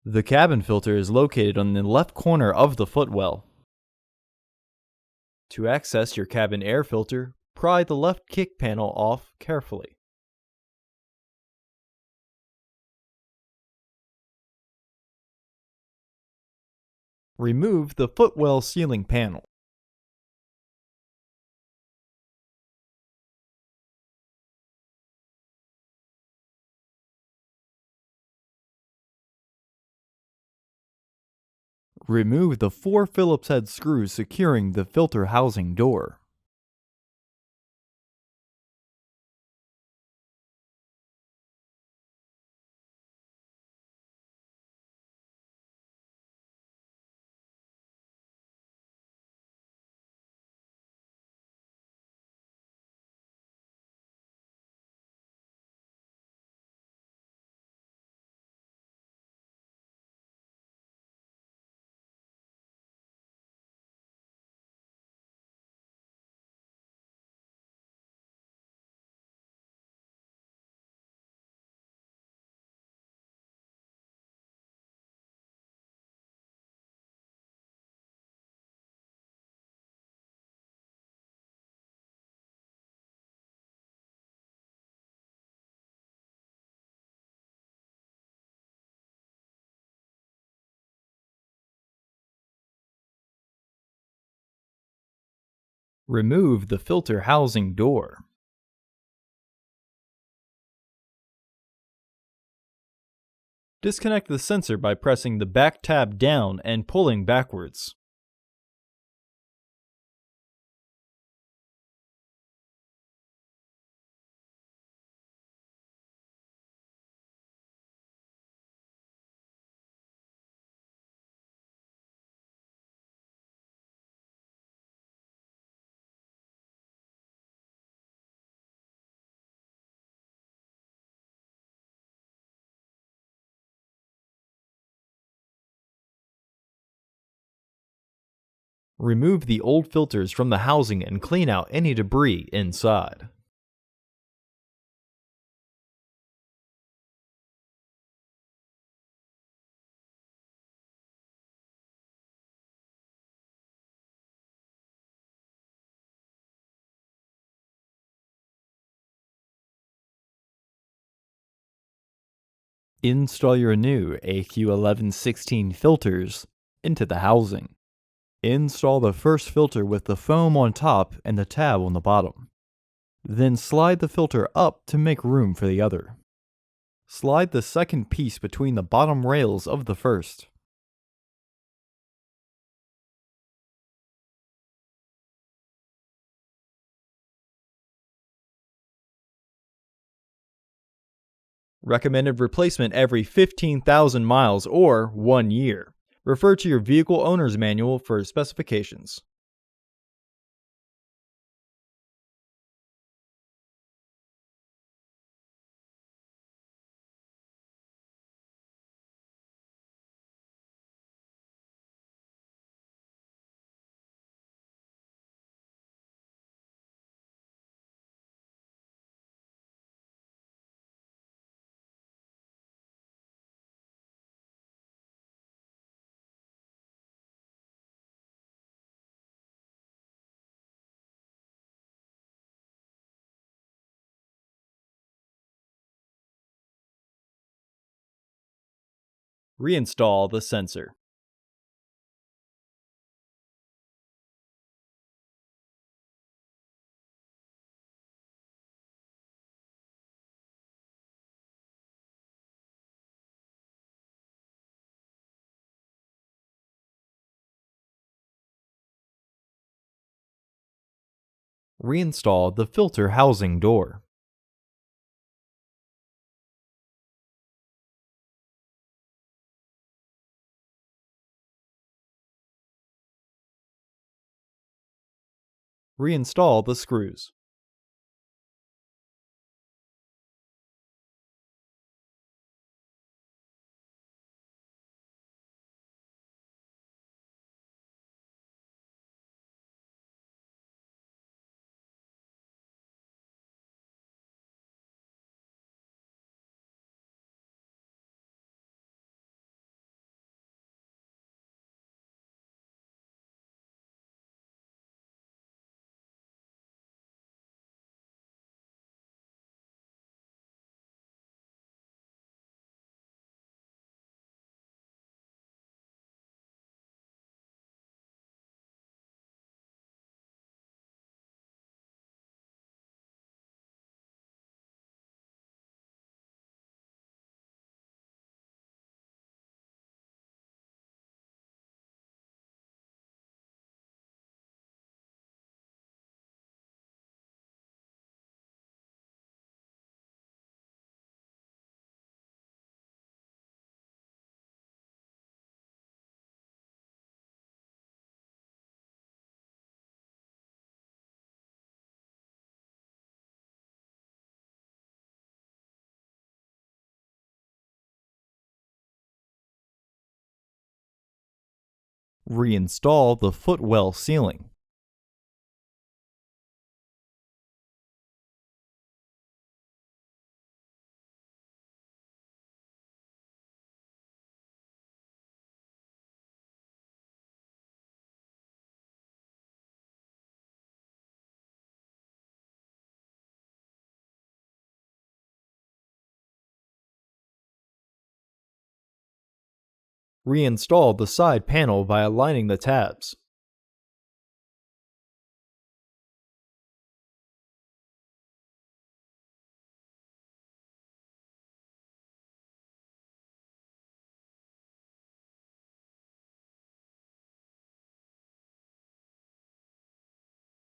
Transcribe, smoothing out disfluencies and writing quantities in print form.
The cabin filter is located on the left corner of the footwell. To access your cabin air filter, pry the left kick panel off carefully. Remove the footwell sealing panel. Remove the 4 Phillips head screws securing the filter housing door. Remove the filter housing door. Disconnect the sensor by pressing the back tab down and pulling backwards. Remove the old filters from the housing and clean out any debris inside. Install your new AQ1116 filters into the housing. Install the first filter with the foam on top and the tab on the bottom. Then slide the filter up to make room for the other. Slide the second piece between the bottom rails of the first. Recommended replacement every 15,000 miles or 1 year. Refer to your vehicle owner's manual for specifications. Reinstall the sensor. Reinstall the filter housing door. Reinstall the screws. Reinstall the footwell sealing. Reinstall the side panel by aligning the tabs.